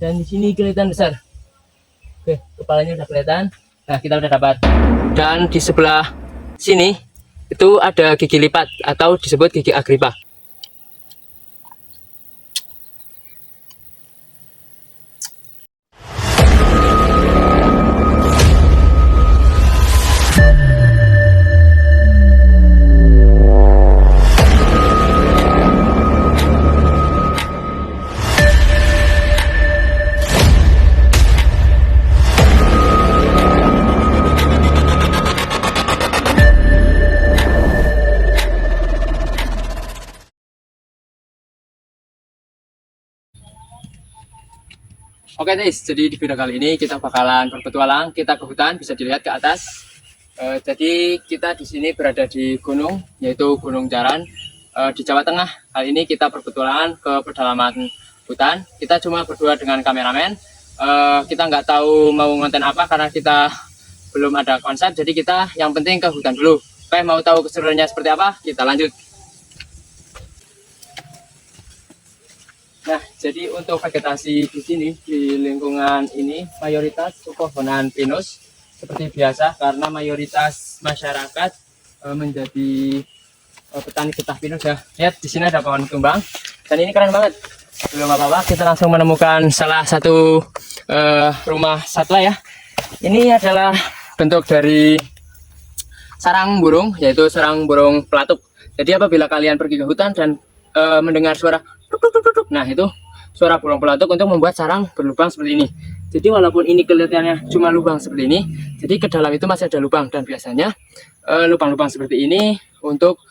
Dan di sini kelihatan besar. Oke, kepalanya udah kelihatan. Nah, kita udah dapat. Dan di sebelah sini itu ada gigi lipat atau disebut gigi Agripa. Oke guys, jadi di video kali ini kita bakalan berpetualang, kita ke hutan, bisa dilihat ke atas. Jadi kita di sini berada di gunung, yaitu Gunung Jaran di Jawa Tengah. Kali ini kita berpetualangan ke pedalaman hutan. Kita cuma berdua dengan kameramen. Kita nggak tahu mau ngonten apa karena kita belum ada konsep. Jadi kita yang penting ke hutan dulu. Oke, mau tahu keseruannya seperti apa? Kita lanjut. Nah, jadi untuk vegetasi di sini, di lingkungan ini, mayoritas pepohonan pinus seperti biasa karena mayoritas masyarakat menjadi petani getah pinus ya. Lihat di sini ada pohon tumbang dan ini keren banget. Belum apa-apa, kita langsung menemukan salah satu rumah satwa ya. Ini adalah bentuk dari sarang burung, yaitu sarang burung pelatuk. Jadi apabila kalian pergi ke hutan dan mendengar suara nah itu suara burung pelatuk untuk membuat sarang berlubang seperti ini. Jadi walaupun ini kelihatannya cuma lubang seperti ini, jadi ke dalam itu masih ada lubang dan biasanya lubang-lubang seperti ini untuk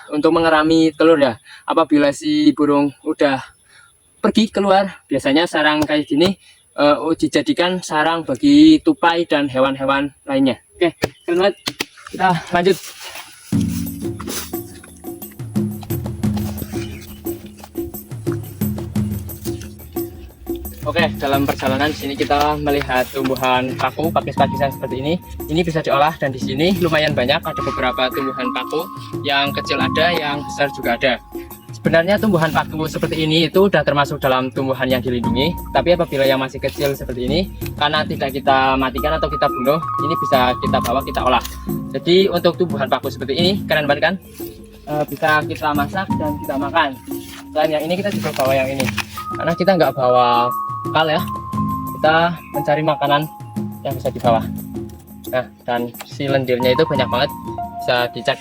untuk mengerami telur ya. Apabila si burung udah pergi keluar, biasanya sarang kayak gini dijadikan sarang bagi tupai dan hewan-hewan lainnya. Oke, keren banget. Kita lanjut. Oke, dalam perjalanan sini kita melihat tumbuhan paku, pakis-pakisan seperti ini. Ini bisa diolah dan di sini lumayan banyak, ada beberapa tumbuhan paku, yang kecil ada, yang besar juga ada. Sebenarnya tumbuhan paku seperti ini itu sudah termasuk dalam tumbuhan yang dilindungi, tapi apabila yang masih kecil seperti ini, karena tidak kita matikan atau kita bunuh, ini bisa kita bawa, kita olah. Jadi untuk tumbuhan paku seperti ini, keren banget kan? Bisa kita masak dan kita makan. Dan yang ini kita juga bawa yang ini, karena kita nggak bawa kal ya, kita mencari makanan yang bisa dibawa. Nah, dan si lendirnya itu banyak banget, bisa dicek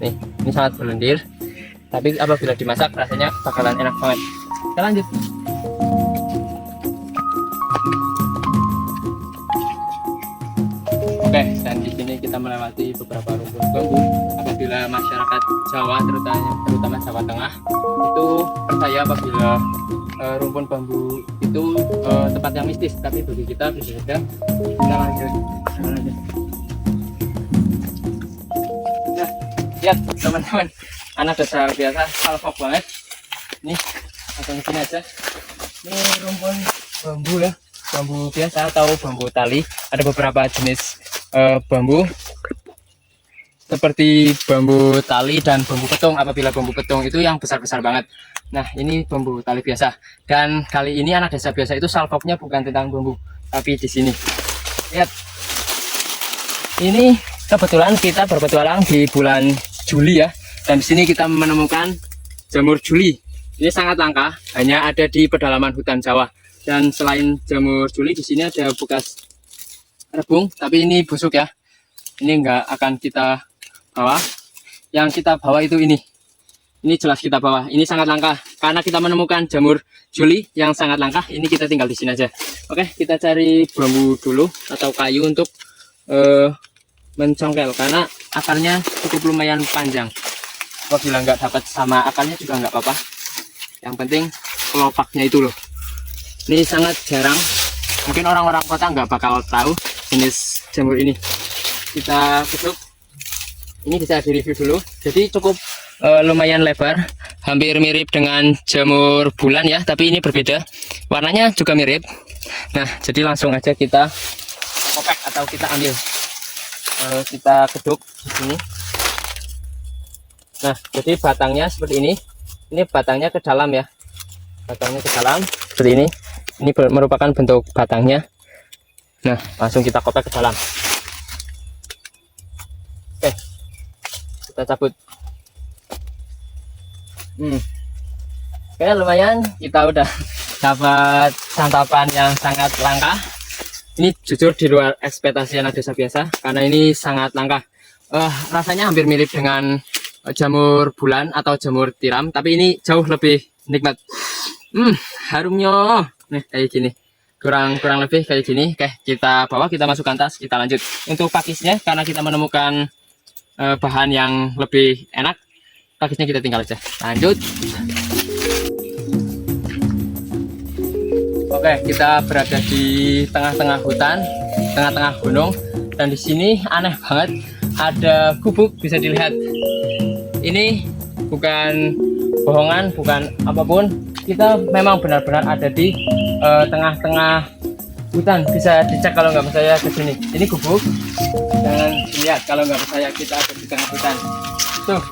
nih, ini sangat berlendir, tapi apabila dimasak rasanya bakalan enak banget. Kita lanjut. Oke, dan di sini kita melewati beberapa rumpun bambu. Apabila masyarakat Jawa, terutama Jawa Tengah, itu percaya apabila rumpun bambu itu tempat yang mistis, tapi bagi kita berbeda. Kita lanjut. Nah, lihat teman-teman, anak dasar biasa, salfok banget. Nih, langsung sini aja. Ini rumpun bambu ya, bambu biasa atau bambu tali. Ada beberapa jenis bambu seperti bambu tali dan bambu petung. Apabila bambu petung itu yang besar-besar banget. Nah, ini bambu tali biasa. Dan kali ini anak desa biasa itu salvoknya bukan tentang bambu, tapi di sini. Lihat. Ini kebetulan kita berpetualang di bulan Juli ya. Dan di sini kita menemukan jamur juli. Ini sangat langka, hanya ada di pedalaman hutan Jawa. Dan selain jamur juli, di sini ada bekas rebung, tapi ini busuk ya. Ini enggak akan kita bawa. Yang kita bawa itu ini. Ini jelas kita bawa. Ini sangat langka karena kita menemukan jamur juli yang sangat langka. Ini kita tinggal di sini aja. Oke, kita cari bambu dulu atau kayu untuk mencongkel karena akarnya cukup lumayan panjang. Apabila nggak dapat sama akarnya juga nggak apa-apa. Yang penting kelopaknya itu loh. Ini sangat jarang. Mungkin orang-orang kota nggak bakal tahu jenis jamur ini. Kita tutup. Ini bisa direview dulu. Jadi cukup lumayan lebar, hampir mirip dengan jamur bulan ya, tapi ini berbeda. Warnanya juga mirip. Nah, jadi langsung aja kita kopek atau kita ambil. Kita keduk di sini. Nah, jadi batangnya seperti ini. Ini batangnya ke dalam ya. batangnya ke dalam seperti ini. Ini merupakan bentuk batangnya. Nah, langsung kita kotak ke dalam. Oke, kita cabut. Oke, lumayan kita udah dapat santapan yang sangat langka. Ini jujur di luar ekspektasi anak desa biasa, karena ini sangat langka. Rasanya hampir mirip dengan jamur bulan atau jamur tiram, tapi ini jauh lebih nikmat. Harumnya. Nih kayak gini. Kurang lebih kayak gini. Oke, kita bawa, kita masukkan tas, kita lanjut. Untuk pakisnya, karena kita menemukan bahan yang lebih enak, pakisnya kita tinggal aja. Lanjut. Oke, kita berada di tengah-tengah hutan, tengah-tengah gunung, dan di sini aneh banget ada gubuk, bisa dilihat. Ini bukan bohongan, bukan apapun. Kita memang benar-benar ada di tengah-tengah hutan. Bisa dicek kalau nggak percaya ke sini. Ini gubuk, dan lihat kalau nggak percaya kita ada di tengah hutan. Tuh,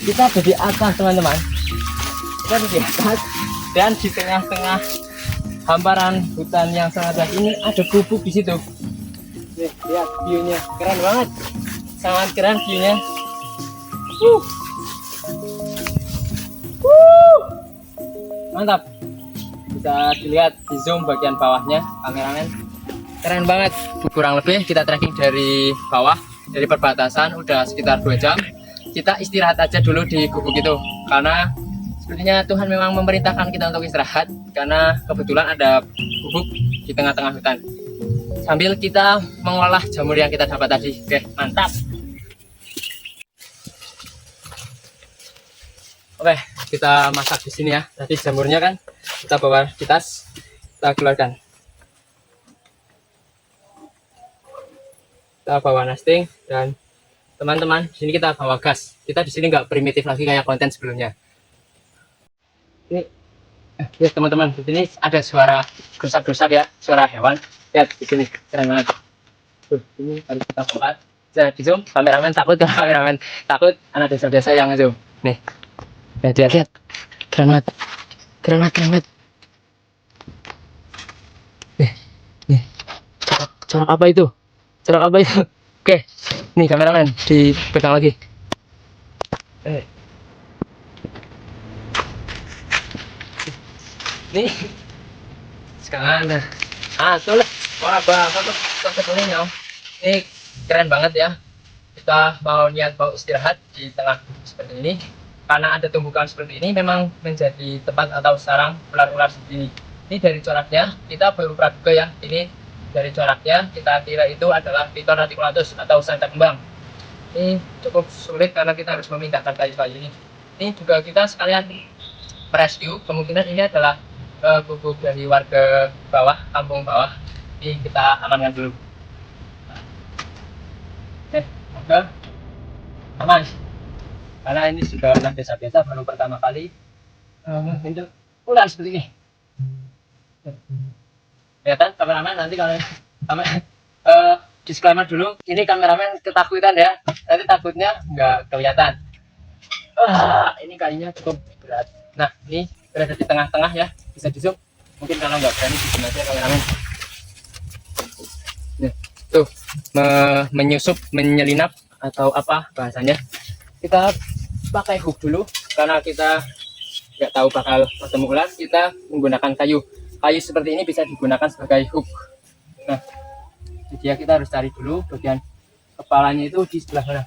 kita ada di atas teman-teman. Kita ada di atas, dan di tengah-tengah hamparan hutan yang sangat luas ini ada gubuk di situ. Nih, lihat view-nya, keren banget, sangat keren view-nya. Mantap, bisa dilihat di zoom bagian bawahnya, kameramen. Keren banget. Kurang lebih kita trekking dari bawah, dari perbatasan udah sekitar 2 jam. Kita istirahat aja dulu di gubuk itu, karena sepertinya Tuhan memang memerintahkan kita untuk istirahat, karena kebetulan ada gubuk di tengah-tengah hutan. Sambil kita mengolah jamur yang kita dapat tadi. Oke, mantap. Oke, kita masak di sini ya. Tadi jamurnya kan kita bawa di tas, kita keluarkan. Kita bawa nesting, dan teman-teman, di sini kita bawa gas. Kita di sini nggak primitif lagi kayak konten sebelumnya. Ini ya teman-teman, di sini ada suara gerusak-gerusak ya, suara hewan. Lihat di sini, keren banget. Ini harus kita buat. Bisa di zoom, kameramen takut, kameramen takut, anak desa-desa yang zoom. Nih, lihat, keren banget, keren banget. Nih, corak apa itu? Corak apa itu? Oke, nih kameramen dipegang lagi. Nih sekarang tuh lah, wah apa tuh sebetulnya. Ini keren banget ya. Kita mau istirahat di tengah seperti ini, karena ada tumbukan seperti ini memang menjadi tempat atau sarang ular-ular seperti ini. Ini dari coraknya kita baru praduga ya, ini dari coraknya kita kira itu adalah Piton reticulatus atau sanca kembang. Ini cukup sulit karena kita harus memindahkan kayu-kayu ini. Ini juga kita sekalian rescue, kemungkinan ini adalah gubuk dari warga bawah, kampung bawah. Ini kita amankan dulu. Udah aman, karena ini juga anak desa biasa, baru pertama kali hidup ular seperti ini. Kelihatan kameramen, nanti kalau disclaimer dulu, ini kameramen ketakutan ya, nanti takutnya nggak kelihatan. Ini kayunya cukup berat. Nah, ini berada di tengah-tengah ya, bisa di zoom. Mungkin kalau nggak berani di zoom aja kameramen. Nah, tuh menyusup, menyelinap atau apa bahasanya. Kita pakai hook dulu, karena kita nggak tahu bakal ketemu ular. Kita menggunakan kayu seperti ini, bisa digunakan sebagai hook. Nah, jadi kita harus cari dulu bagian kepalanya itu di sebelah mana.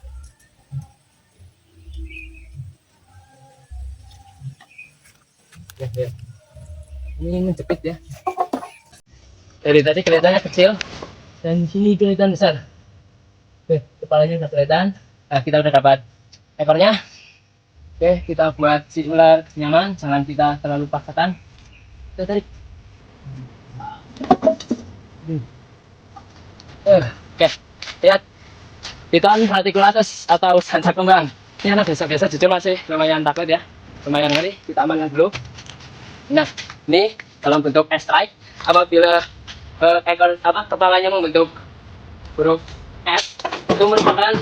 Ya. Ini menjepit ya. Dari tadi kelihatannya kecil, dan sini kelihatan besar. Oke, kepalanya udah kelihatan. Nah, kita udah dapat ekornya. Oke, kita buat si ular nyaman, jangan kita terlalu paksakan. Kita tarik. Oke, lihat. Piton reticulatus atau sanca kembang. Ini anak biasa jujur masih lumayan takut ya, lumayan ngeri. Kita amankan dulu. Nah, ini dalam bentuk S-strike. Apabila ekor kepalanya membentuk huruf S, itu merupakan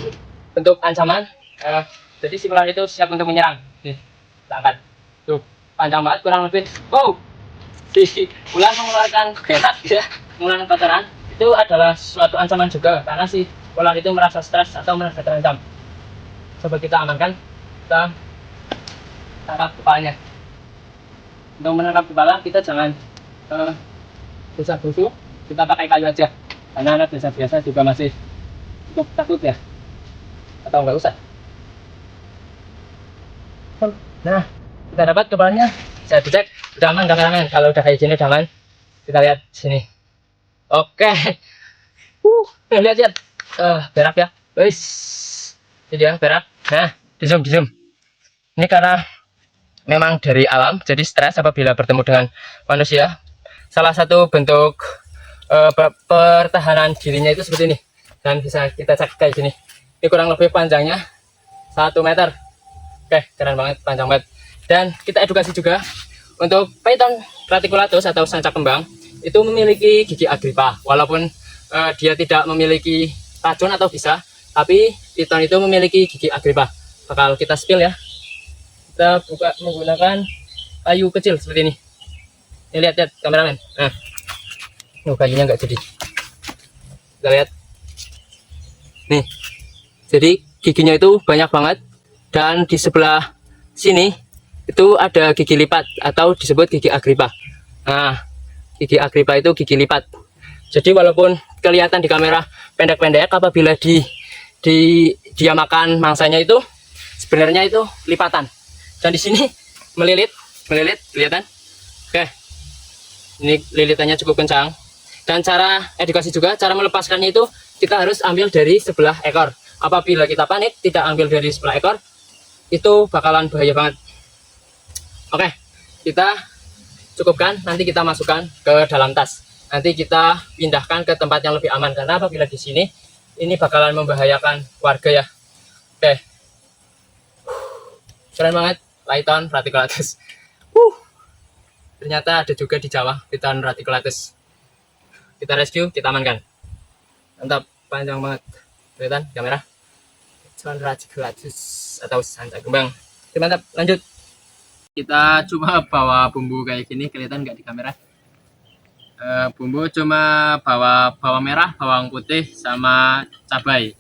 bentuk ancaman. Jadi si ular itu siap untuk menyerang. Nih, kita angkat. Tuh, panjang banget kurang lebih. Wow, si ular mengeluarkan berak ya, mengeluarkan kotoran itu adalah suatu ancaman juga karena si ular itu merasa stres atau merasa terancam. Coba kita amankan, kita tangkap kepalanya. Untuk menangkap kepala kita jangan desa busuk, kita pakai kayu aja karena anak desa biasa juga masih cukup takut ya, atau nggak usah. Nah, kita dapat kepalanya, saya dicek udah aman kameramen. Kalau udah kayak gini udah aman, kita lihat sini. Oke, lihat berak ya, wis, ini dia berak. Nah, di zoom. Ini karena memang dari alam, jadi stres apabila bertemu dengan manusia. Salah satu bentuk pertahanan dirinya itu seperti ini, dan bisa kita cek kayak gini. Ini kurang lebih panjangnya 1 meter. Oke, keren banget, panjang banget. Dan kita edukasi juga untuk Python reticulatus atau sancak kembang itu memiliki gigi agrippa. Walaupun dia tidak memiliki racun atau bisa, tapi Python itu memiliki gigi agrippa. Bakal kita spill ya. Kita buka menggunakan kayu kecil seperti ini. Ini lihat kameramen. Nah, kayunya nggak jadi. Kita lihat. Nih, jadi giginya itu banyak banget. Dan di sebelah sini itu ada gigi lipat atau disebut gigi agrippa. Nah, gigi agrippa itu gigi lipat. Jadi walaupun kelihatan di kamera pendek-pendek, apabila dia makan mangsanya itu sebenarnya itu lipatan. Dan di sini melilit, kelihatan? Oke, ini lilitannya cukup kencang. Dan cara edukasi juga, cara melepaskannya itu kita harus ambil dari sebelah ekor. Apabila kita panik, tidak ambil dari sebelah ekor, itu bakalan bahaya banget. Oke, kita cukupkan, nanti kita masukkan ke dalam tas. Nanti kita pindahkan ke tempat yang lebih aman, karena apabila di sini, ini bakalan membahayakan warga ya. Oke, keren banget. Python reticulatus. Ternyata ada juga di Jawa, Python reticulatus. Kita rescue, kita amankan. Mantap, panjang banget. Kelihatan kamera? Python reticulatus atau sancak kembang. Oke, mantap, lanjut. Kita coba bawa bumbu kayak gini, kelihatan nggak di kamera? Bumbu cuma bawa bawang merah, bawang putih, sama cabai.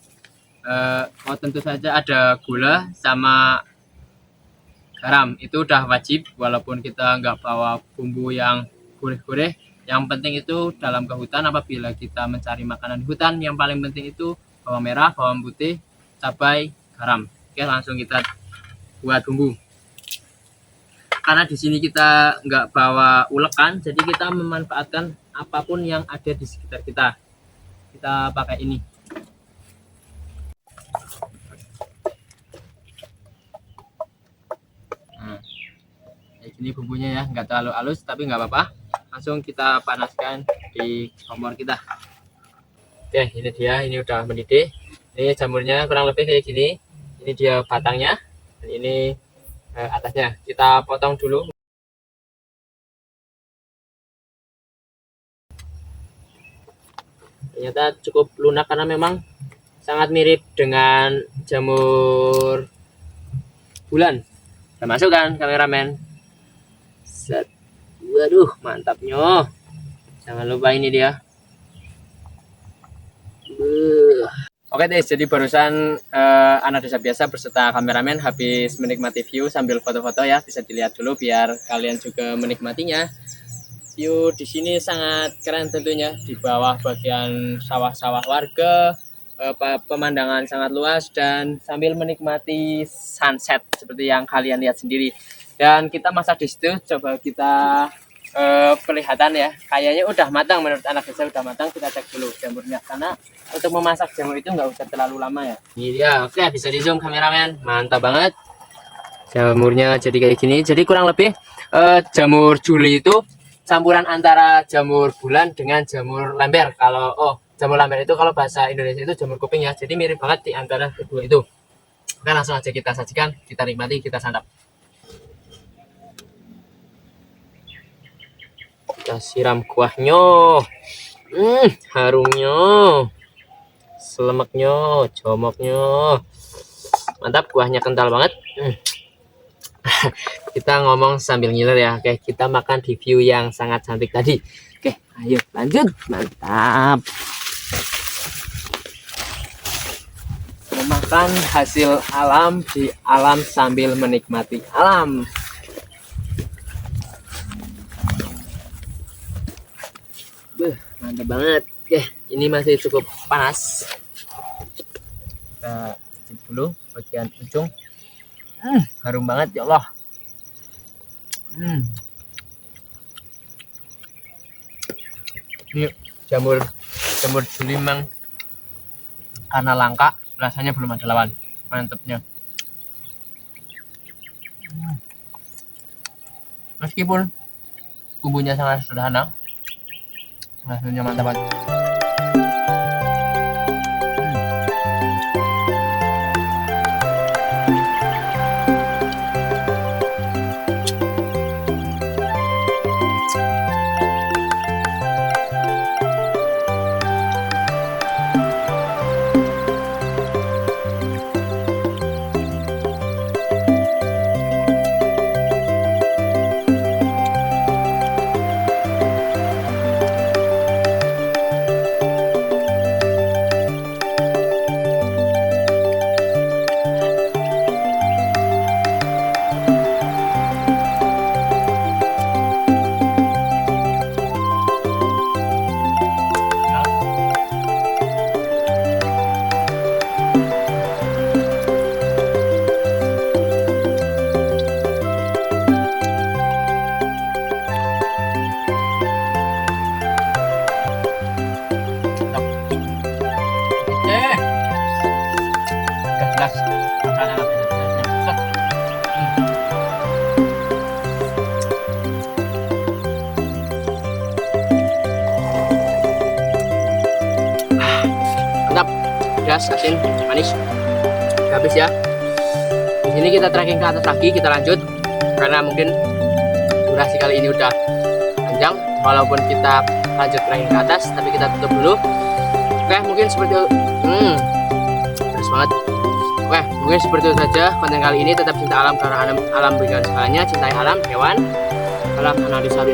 Tentu saja ada gula sama garam, itu udah wajib walaupun kita nggak bawa bumbu yang gurih-gurih. Yang penting itu dalam ke hutan, apabila kita mencari makanan di hutan, yang paling penting itu bawang merah, bawang putih, cabai, garam. Oke, langsung kita buat bumbu. Karena di sini kita nggak bawa ulekan, jadi kita memanfaatkan apapun yang ada di sekitar kita. Kita pakai ini. Ini bumbunya ya, nggak terlalu halus tapi nggak apa-apa, langsung kita panaskan di kompor kita. Oke, ini dia, ini udah mendidih. Ini jamurnya kurang lebih kayak gini. Ini dia batangnya, dan ini atasnya. Kita potong dulu. Ternyata cukup lunak karena memang sangat mirip dengan jamur bulan. Kita masukkan kameramen. Set. Waduh, mantapnya. Jangan lupa ini dia. Oke deh, jadi barusan anak desa biasa berserta kameramen habis menikmati view sambil foto-foto ya. Bisa dilihat dulu biar kalian juga menikmatinya. View di sini sangat keren tentunya, di bawah bagian sawah-sawah warga. Pemandangan sangat luas dan sambil menikmati sunset seperti yang kalian lihat sendiri. Dan kita masak di situ, coba kita perlihatan ya, kayaknya udah matang. Menurut anak desa udah matang. Kita cek dulu jamurnya, karena untuk memasak jamur itu nggak usah terlalu lama ya. Ini dia. Oke, bisa di zoom kameramen, mantap banget jamurnya jadi kayak gini. Jadi kurang lebih jamur juli itu campuran antara jamur bulan dengan jamur lember. Kalau jamur lember itu kalau bahasa Indonesia itu jamur kuping ya, jadi mirip banget di antara kedua itu. Oke, langsung aja kita sajikan, kita nikmati, kita santap. Kita siram kuahnya, harumnya, selemeknya, comoknya, mantap. Kuahnya kental banget. Kita kita ngomong sambil ngiler ya. Oke, kita makan di view yang sangat cantik tadi. Oke, ayo lanjut. Mantap. Memakan hasil alam di alam sambil menikmati alam. Mantap banget. Oke, ini masih cukup panas. Kita cicip dulu bagian ujung. Harum banget ya Allah. Ini jamur julimang karena langka, rasanya belum ada lawan. Mantepnya. Meskipun bumbunya sangat sederhana, rasanya mantap banget. Mantap, pedas, asin, manis. Habis ya. Di sini kita trekking ke atas lagi, kita lanjut karena mungkin durasi kali ini udah panjang. Walaupun kita lanjut trekking ke atas, tapi kita tutup dulu. Oke, mungkin seperti itu. Pedas banget. Oke, mungkin seperti itu saja konten kali ini. Tetap cinta alam karena alam berikan segalanya. Cintai alam, hewan, alam analisa.